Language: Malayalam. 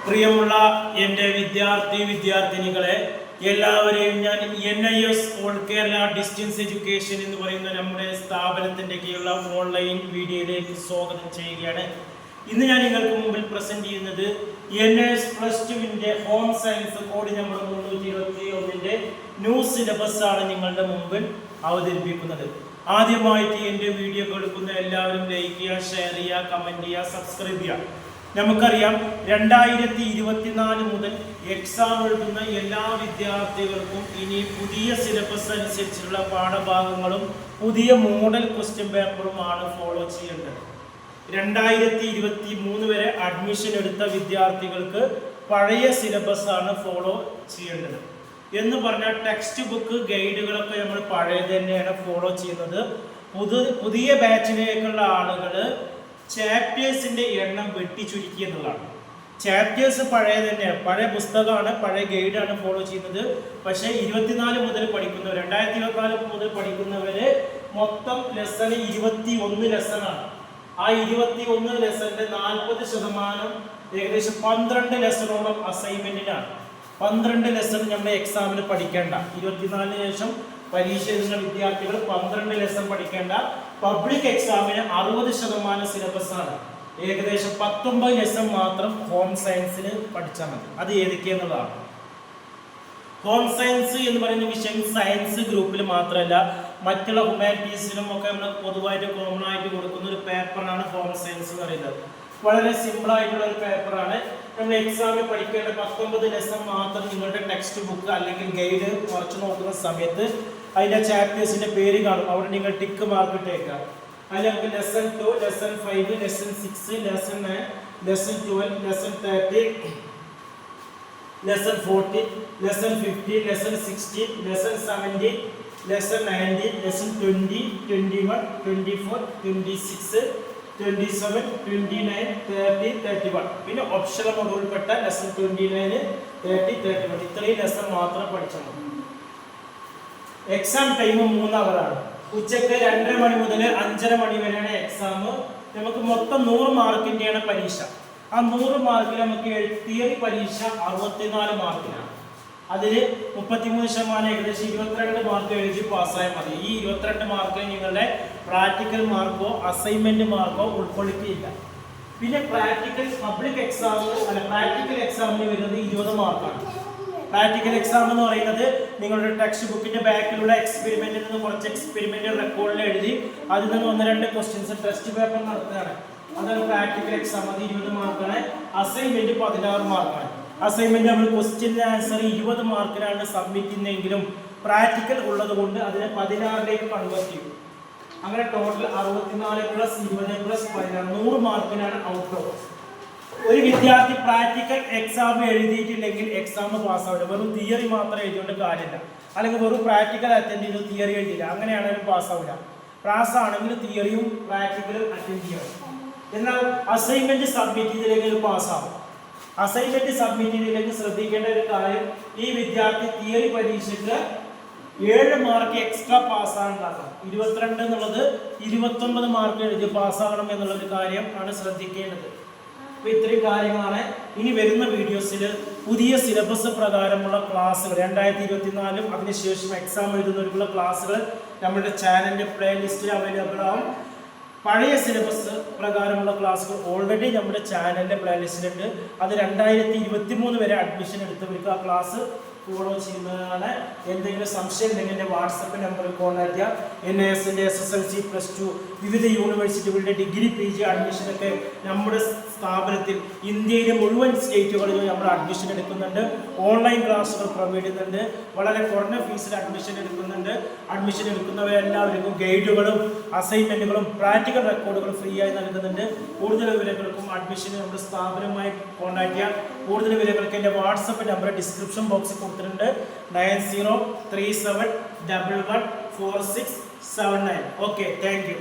പ്രിയമുള്ള എൻ്റെ വിദ്യാർത്ഥിനികളെ എല്ലാവരെയും ഞാൻ NIS all Kerala distance education എന്ന് പറയുന്ന നമ്മുടെ സ്ഥാപനത്തിൻ്റെ കീഴിലുള്ള ഓൺലൈൻ വീഡിയോയിലേക്ക് സ്വാഗതം ചെയ്യുകയാണ്. ഇന്ന് ഞാൻ നിങ്ങൾക്ക് മുമ്പിൽ പ്രസന്റ് ചെയ്യുന്നത് NIS +2 home science code number 321 new syllabus ആണ് നിങ്ങളുടെ മുമ്പിൽ അവതരിപ്പിക്കുന്നത്. ആദ്യമായിട്ട് എൻ്റെ വീഡിയോ കേൾക്കുന്ന എല്ലാവരും ലൈക്ക് ചെയ്യുക, ഷെയർ ചെയ്യുക, കമൻറ്റ് ചെയ്യുക, സബ്സ്ക്രൈബ് ചെയ്യുക. നമുക്കറിയാം 2024 മുതൽ എക്സാം എഴുതുന്ന എല്ലാ വിദ്യാർത്ഥികൾക്കും ഇനി പുതിയ സിലബസ് അനുസരിച്ചുള്ള പാഠഭാഗങ്ങളും പുതിയ മോഡൽ ക്വസ്റ്റ്യൻ പേപ്പറുമാണ് ഫോളോ ചെയ്യേണ്ടത്. 2023 വരെ അഡ്മിഷൻ എടുത്ത വിദ്യാർത്ഥികൾക്ക് പഴയ സിലബസ് ആണ് ഫോളോ ചെയ്യേണ്ടത്. എന്ന് പറഞ്ഞാൽ ടെക്സ്റ്റ് ബുക്ക് ഗൈഡുകളൊക്കെ നമ്മൾ പഴയ തന്നെയാണ് ഫോളോ ചെയ്യുന്നത്. പുതിയ ബാച്ചിലേക്കുള്ള ആളുകൾ ചാപ്റ്റേഴ്സിൻ്റെ എണ്ണം വെട്ടിച്ചുരുക്കി എന്നുള്ളതാണ്. ചാപ്റ്റേഴ്സ് പഴയ തന്നെയാണ്, പഴയ പുസ്തകമാണ്, പഴയ ഗൈഡാണ് ഫോളോ ചെയ്യുന്നത്. പക്ഷേ 2024 മുതൽ പഠിക്കുന്നവര് മൊത്തം ലെസൺ 21 ലെസണാണ്. ആ 21 ലെസണിന്റെ 40% ഏകദേശം 12 ലെസണോളം അസൈൻമെന്റിനാണ്. 12 ലെസൺ നമ്മുടെ എക്സാമിന് പഠിക്കേണ്ട, 24 ശേഷം പരീക്ഷ എഴുതുന്ന വിദ്യാർത്ഥികൾ 12 ലെസൺ പഠിക്കേണ്ട. പബ്ലിക് എക്സാമിന് 60% സിലബസ് ആണ്. ഏകദേശം 19 ലെസൺ മാത്രം ഹോം സയൻസിന് പഠിച്ചാൽ മതി. അത് ഏതൊക്കെയെന്നുള്ളതാണ്. ഹോം സയൻസ് എന്ന് പറയുന്ന വിഷയം സയൻസ് ഗ്രൂപ്പിൽ മാത്രമല്ല, മറ്റുള്ള ഹ്യൂമാനിറ്റീസിലും ഒക്കെ നമ്മൾ പൊതുവായിട്ട് കോമൺ ആയിട്ട് കൊടുക്കുന്ന ഒരു പേപ്പറാണ് ഹോം സയൻസ് എന്ന് പറയുന്നത്. വളരെ സിമ്പിൾ ആയിട്ടുള്ള ഒരു പേപ്പറാണ്. നമ്മൾ എക്സാമിൽ പഠിക്കേണ്ട 19 ലെസൺ മാത്രം നിങ്ങളുടെ ടെക്സ്റ്റ് ബുക്ക് അല്ലെങ്കിൽ ഗൈഡ് കുറച്ച് നോക്കുന്ന സമയത്ത് അതിൻ്റെ ചാപ്റ്റേഴ്സിന്റെ പേര് കാണും. അവിടെ നിങ്ങൾ ടിക്ക് മാർക്ക് ഇട്ടേക്കുക. അതിൽ നമുക്ക് lesson 2, lesson 5, lesson 6, lesson 9, lesson 12, lesson 30, lesson 40, lesson 50, lesson 60, lesson 70, lesson 90, lesson 20, 21, 24, 26, 27, 29, 30, 31. പിന്നെ ഓപ്ഷണൽ ഉൾപ്പെട്ട ലെസൺ 29, 30, 31. ഇത്രയും ലെസൺ മാത്രം പഠിച്ചാൽ മതി. Exam time 3 അവറാണ്. ഉച്ചക്ക് 2:30 മണി മുതൽ 5:30 മണി വരെയാണ് എക്സാം. നമുക്ക് മൊത്തം 100 മാർക്കിൻ്റെയാണ് പരീക്ഷ. ആ 100 മാർക്കിൽ നമുക്ക് തിയറി പരീക്ഷ 64 മാർക്കിനാണ്. അതിൽ 33% ഏകദേശം 22 മാർക്ക് എഴുതി പാസ്സായാൽ മതി. ഈ 22 മാർക്ക് നിങ്ങളുടെ പ്രാക്ടിക്കൽ മാർക്കോ അസൈൻമെന്റ് മാർക്കോ ഉൾക്കൊള്ളിക്കില്ല. പിന്നെ പ്രാക്ടിക്കൽ എക്സാമിന് വരുന്നത് 20 മാർക്കാണ്. പ്രാക്ടിക്കൽ എക്സാം എന്ന് പറയുന്നത് നിങ്ങളുടെ ടെക്സ്റ്റ് ബുക്കിന്റെ ബാക്കിലുള്ള എക്സ്പെരിമെന്റിൽ നിന്ന് കുറച്ച് എക്സ്പെരിമെന്റ് റെക്കോർഡിൽ എഴുതി അതിൽ നിന്ന് 1-2 ക്വസ്റ്റ്യൻസ് ടെസ്റ്റ് പേപ്പർ നടത്തുകയാണ്. അതാണ് പ്രാക്ടിക്കൽ എക്സാം. അത് 20 മാർക്കാണ്. അസൈൻമെന്റ് 16 മാർക്കാണ്. അസൈൻമെന്റ് നമ്മൾ ക്വസ്റ്റ്യൻ ആൻസർ 20 മാർക്കിനാണ് സബ്മിറ്റ് ചെയ്യുന്നതെങ്കിലും പ്രാക്ടിക്കൽ ഉള്ളത് കൊണ്ട് അതിനെ 16ലേക്ക് കൺവേർട്ട് ചെയ്യും. അങ്ങനെ ടോട്ടൽ 64 + 20 + 16 100 മാർക്കിനാണ് ഔട്ട് ഓഫ്. ഒരു വിദ്യാർത്ഥി പ്രാക്ടിക്കൽ എക്സാം എഴുതിയിട്ടില്ലെങ്കിൽ എക്സാം പാസ്സാവില്ല. വെറും തിയറി മാത്രം എഴുതിയോണ്ട് കാര്യമില്ല. അല്ലെങ്കിൽ വെറും പ്രാക്ടിക്കൽ അറ്റൻഡ് ചെയ്തു തിയറി എഴുതിയില്ല, അങ്ങനെയാണെങ്കിലും പാസ്സാവില്ല. ആണെങ്കിൽ തിയറിയും പ്രാക്ടിക്കലും അറ്റൻഡ് ചെയ്യണം. എന്നാൽ അസൈൻമെന്റ് സബ്മിറ്റ് ചെയ്തില്ലെങ്കിൽ പാസ്സാവും. അസൈൻമെന്റ് സബ്മിറ്റ് ചെയ്തില്ലെങ്കിൽ ശ്രദ്ധിക്കേണ്ട ഒരു കാര്യം, ഈ വിദ്യാർത്ഥി തിയറി പരീക്ഷയ്ക്ക് 7 മാർക്ക് എക്സ്ട്രാ പാസ്സാകണം. 22 എന്നുള്ളത് 29 മാർക്ക് എഴുതി പാസ്സാകണം എന്നുള്ളൊരു കാര്യം ആണ് ശ്രദ്ധിക്കേണ്ടത്. അപ്പോൾ ഇത്രയും കാര്യങ്ങളാണ്. ഇനി വരുന്ന വീഡിയോസിൽ പുതിയ സിലബസ് പ്രകാരമുള്ള ക്ലാസ്സുകൾ 2024 അതിനുശേഷം എക്സാം എഴുതുന്നവർക്കുള്ള ക്ലാസ്സുകൾ നമ്മുടെ ചാനലിൻ്റെ പ്ലേലിസ്റ്റിൽ അവൈലബിൾ ആവും. പഴയ സിലബസ് പ്രകാരമുള്ള ക്ലാസ്സുകൾ ഓൾറെഡി നമ്മുടെ ചാനലിൻ്റെ പ്ലേലിസ്റ്റിലുണ്ട്. അത് 2023 വരെ അഡ്മിഷൻ എടുത്തവർക്ക് ആ ക്ലാസ് ഫോളോ ചെയ്യുന്നതാണ്. എന്തെങ്കിലും സംശയം ഉണ്ടെങ്കിൽ എൻ്റെ വാട്സപ്പ് നമ്പറിൽ കോൺടാക്ട് ചെയ്യാം. NISൻ്റെ SSLC +2 വിവിധ യൂണിവേഴ്സിറ്റികളുടെ ഡിഗ്രി PG അഡ്മിഷനൊക്കെ നമ്മുടെ സ്ഥാപനത്തിൽ ഇന്ത്യയിലെ മുഴുവൻ സ്റ്റേറ്റുകളിലും നമ്മൾ അഡ്മിഷൻ എടുക്കുന്നുണ്ട്. ഓൺലൈൻ ക്ലാസ്സുകൾ പ്രൊവൈഡ് ചെയ്യുന്നുണ്ട്. വളരെ കുറഞ്ഞ ഫീസിൽ അഡ്മിഷൻ എടുക്കുന്നവരെല്ലാവർക്കും ഗൈഡുകളും അസൈൻമെൻറ്റുകളും പ്രാക്ടിക്കൽ റെക്കോർഡുകളും ഫ്രീ ആയി നൽകുന്നുണ്ട്. കൂടുതൽ വിവരങ്ങൾക്കും അഡ്മിഷന് നമ്മുടെ സ്ഥാപനവുമായി കോൺടാക്ട് ചെയ്യാം. കൂടുതൽ വിവരങ്ങൾക്ക് എൻ്റെ വാട്സപ്പ് നമ്പർ ഡിസ്ക്രിപ്ഷൻ ബോക്സിൽ കൊടുത്തിട്ടുണ്ട്. 9037114679. Okay, thank you.